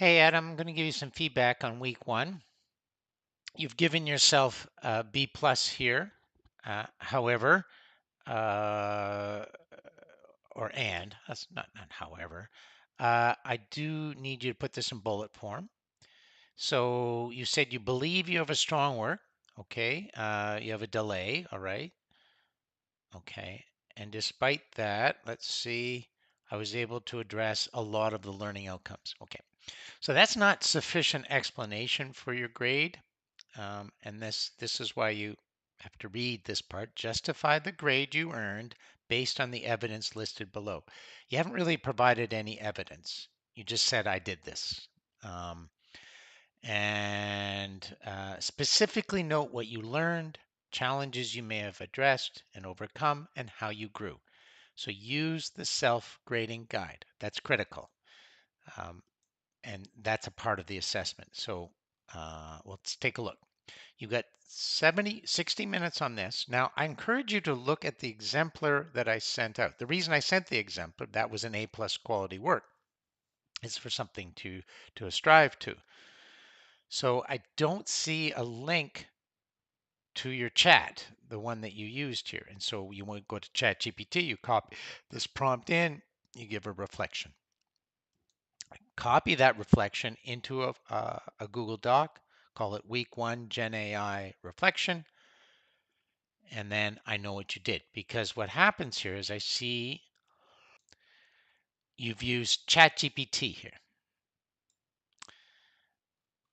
Hey, Adam, I'm going to give you some feedback on week one. You've given yourself a B plus here. However, uh, or and, that's not however, I do need you to put this in bullet form. So you said you believe you have a strong work. Okay. You have a delay. All right. Okay. And despite that, let's see, I was able to address a lot of the learning outcomes. Okay. So that's not sufficient explanation for your grade. And this is why you have to read this part. Justify the grade you earned based on the evidence listed below. You haven't really provided any evidence. You just said I did this. Um, and specifically note what you learned, challenges you may have addressed and overcome, and how you grew. So use the self-grading guide. That's critical. Um, and that's a part of the assessment. So let's take a look. You've got 60 minutes on this. Now, I encourage you to look at the exemplar that I sent out. The reason I sent the exemplar, that was an A plus quality work, is for something to strive to. So I don't see a link to your chat, the one that you used here. And so you want to go to Chat GPT, you copy this prompt in, you give a reflection. Copy that reflection into a Google Doc, call it Week 1 Gen AI Reflection, and then I know what you did. Because what happens here is I see you've used ChatGPT here,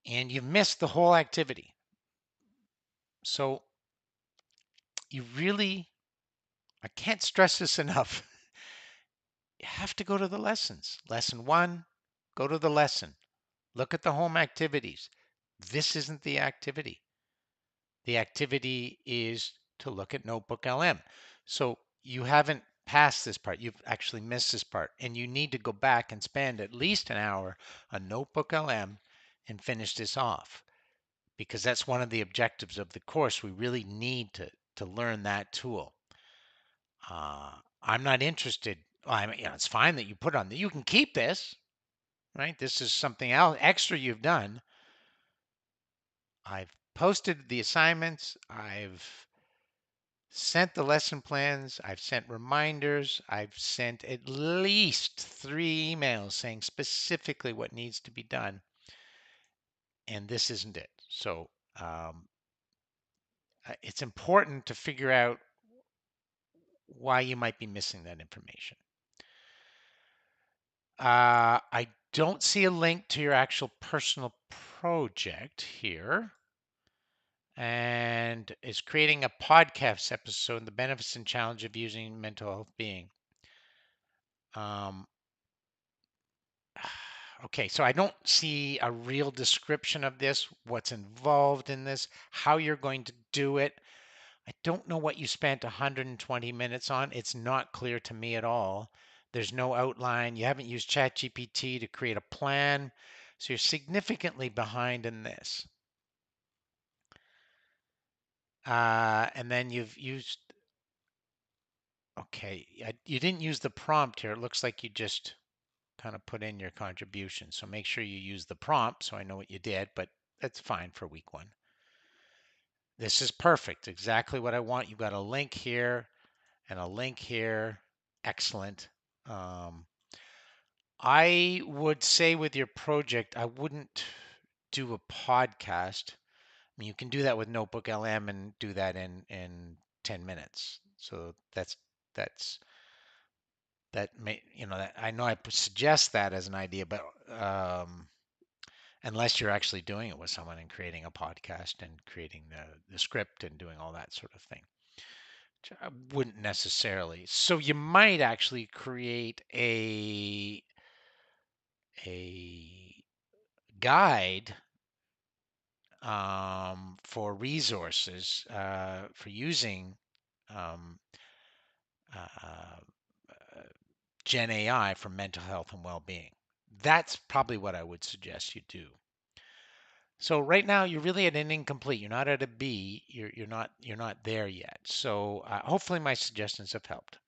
and you've missed the whole activity. So you really, I can't stress this enough. You have to go to the lessons. Lesson 1, go to the lesson. Look at the home activities. This isn't the activity. The activity is to look at Notebook LM. So you haven't passed this part. You've actually missed this part. And you need to go back and spend at least an hour on Notebook LM and finish this off, because that's one of the objectives of the course. We really need to learn that tool. I'm not interested. I mean, it's fine that you put on that. You can keep this, right? This is something else extra you've done. I've posted the assignments. I've sent the lesson plans. I've sent reminders. I've sent at least 3 emails saying specifically what needs to be done. And this isn't it. So um, it's important to figure out why you might be missing that information. I don't see a link to your actual personal project here. And it's creating a podcast episode, The Benefits and Challenge of Using Mental Health Being. Um, okay, so I don't see a real description of this, what's involved in this, how you're going to do it. I don't know what you spent 120 minutes on. It's not clear to me at all. There's no outline. You haven't used ChatGPT to create a plan. So you're significantly behind in this. And then you've used, okay, you didn't use the prompt here. It looks like you just kind of put in your contribution. So make sure you use the prompt so I know what you did, but that's fine for week one. This is perfect. Exactly what I want. You've got a link here and a link here. Excellent. I would say with your project, I wouldn't do a podcast. I mean, you can do that with Notebook LM and do that in 10 minutes. So that's that may, that I know I suggest that as an idea, but unless you're actually doing it with someone and creating a podcast and creating the script and doing all that sort of thing. I wouldn't necessarily. So you might actually create a guide for resources for using um, uh, Gen AI for mental health and well-being. That's probably what I would suggest you do. So right now you're really at an incomplete. You're not at a B. You're not there yet. So hopefully my suggestions have helped.